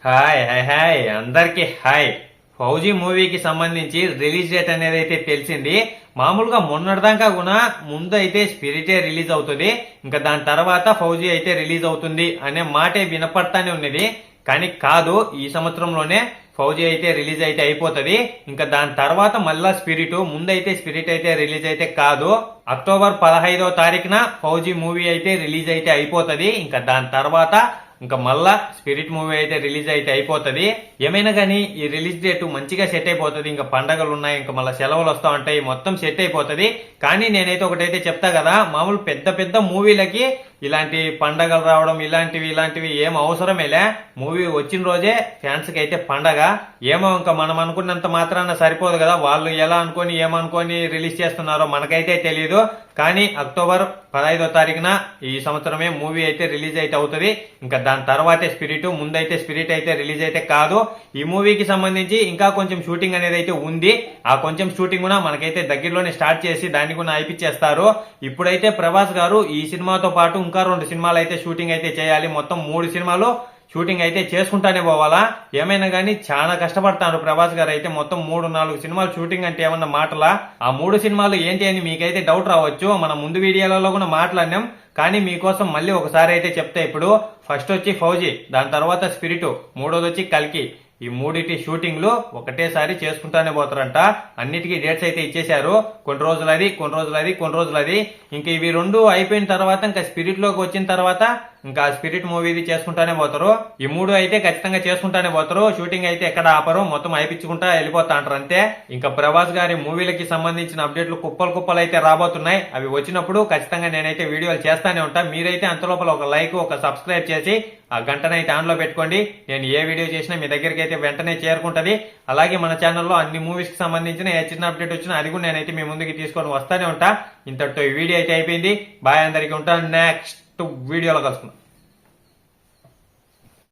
Hi hi hi అందరికి hi. Fauji మూవీకి సంబంధించి రిలీజ్ డేట్ అనేది అయితే తెలిసింది. మామూలుగా మొన్నటిదాకా కూడా ముందు అయితే స్పిరిటే రిలీజ్ అవుతుంది, ఇంకా దాని తర్వాత ఫౌజీ అయితే రిలీజ్ అవుతుంది అనే మాటే వినపడతానే ఉన్నది. కానీ కాదు, ఈ సంవత్సరంలోనే ఫౌజీ అయితే రిలీజ్ అయితే అయిపోతుంది. ఇంకా దాని తర్వాత మళ్ళా స్పిరిట్, ముందైతే స్పిరిట్ అయితే రిలీజ్ అయితే కాదు. అక్టోబర్ 15వ తారీఖున ఫౌజీ మూవీ అయితే రిలీజ్ అయితే అయిపోతుంది. ఇంకా దాని తర్వాత ఇంకా మళ్ళా స్పిరిట్ మూవీ అయితే రిలీజ్ అయితే అయిపోతుంది. ఏమైనా కానీ ఈ రిలీజ్ డేట్ మంచిగా సెట్ అయిపోతుంది. ఇంకా పండగలు ఉన్నాయి, ఇంకా మళ్ళీ సెలవులు వస్తా ఉంటాయి, మొత్తం సెట్ అయిపోతుంది. కానీ నేనైతే ఒకటైతే చెప్తా కదా, మామూలు పెద్ద పెద్ద మూవీలకి ఇలాంటి పండగలు రావడం ఇలాంటివి ఏం అవసరమేలే. మూవీ వచ్చిన రోజే ఫ్యాన్స్ కి అయితే పండగ. ఏమో ఇంకా మనం అనుకున్నంత మాత్రాన సరిపోదు కదా, వాళ్ళు ఎలా అనుకొని ఏమనుకొని రిలీజ్ చేస్తున్నారో మనకైతే తెలియదు. కానీ అక్టోబర్ 15వ తారీఖున ఈ సంవత్సరమే మూవీ అయితే రిలీజ్ అయితే అవుతుంది. ఇంకా దాని తర్వాతే స్పిరిట్, ముందైతే స్పిరిట్ అయితే రిలీజ్ అయితే కాదు. ఈ మూవీకి సంబంధించి ఇంకా కొంచెం షూటింగ్ అనేది అయితే ఉంది. ఆ కొంచెం షూటింగ్ కూడా మనకైతే దగ్గరలోనే స్టార్ట్ చేసి దాన్ని కూడా అయిపించేస్తారు. ఇప్పుడైతే ప్రభాస్ గారు ఈ సినిమాతో పాటు ఇంకా 2 సినిమాలు అయితే షూటింగ్ అయితే చేయాలి. మొత్తం 3 సినిమాలు షూటింగ్ అయితే చేసుకుంటానే పోవాలా. ఏమైనా కానీ చాలా కష్టపడతాడు ప్రభాస్ గారు అయితే. మొత్తం 3-4 సినిమాలు షూటింగ్ అంటే ఏమన్నా మాటలా? ఆ 3 సినిమాలు ఏంటి అని మీకైతే డౌట్ రావచ్చు. మనం ముందు వీడియోలలో కూడా మాట్లాడినాం, కానీ మీకోసం మళ్ళీ ఒకసారి అయితే చెప్తా. ఇప్పుడు ఫస్ట్ వచ్చి ఫౌజీ, దాని తర్వాత స్పిరిట్, మూడోది వచ్చి కల్కి. ఈ మూడిటి షూటింగ్లు ఒకటేసారి చేసుకుంటానే పోతారంట. అన్నిటికీ డేట్స్ అయితే ఇచ్చేశారు. కొన్ని రోజులు అది. ఇంకా ఇవి 2 అయిపోయిన తర్వాత ఇంకా స్పిరిట్ లోకి వచ్చిన తర్వాత ఇంకా స్పిరిట్ మూవీది చేసుకుంటానే పోతారు. ఈ 3 అయితే ఖచ్చితంగా చేసుకుంటానే పోతారు. షూటింగ్ అయితే ఎక్కడ ఆపరు, మొత్తం అయిపించుకుంటా వెళ్ళిపోతా అంటారు అంతే. ఇంకా ప్రభాస్ గారి మూవీలకి సంబంధించిన అప్డేట్లు కుప్పలు అయితే రాబోతున్నాయి. అవి వచ్చినప్పుడు ఖచ్చితంగా నేనైతే వీడియోలు చేస్తానే ఉంటా. మీరైతే అంతలోపల ఒక లైక్, ఒక సబ్స్క్రైబ్ చేసి ఆ గంటనైతే ఆన్ లో పెట్టుకోండి. నేను ఏ వీడియో చేసినా మీ దగ్గరికి అయితే వెంటనే చేరుకుంటది. అలాగే మన ఛానల్లో అన్ని మూవీస్ కి సంబంధించిన ఏ చిన్న అప్డేట్ వచ్చినా అది కూడా నేనైతే మీ ముందుకి తీసుకొని వస్తానే ఉంటా. ఇంతటితో ఈ వీడియో అయితే అయిపోయింది. బాయ్, అందరికీ ఉంటాను. నెక్స్ట్ వీడియోలో కలుసుకుందాం.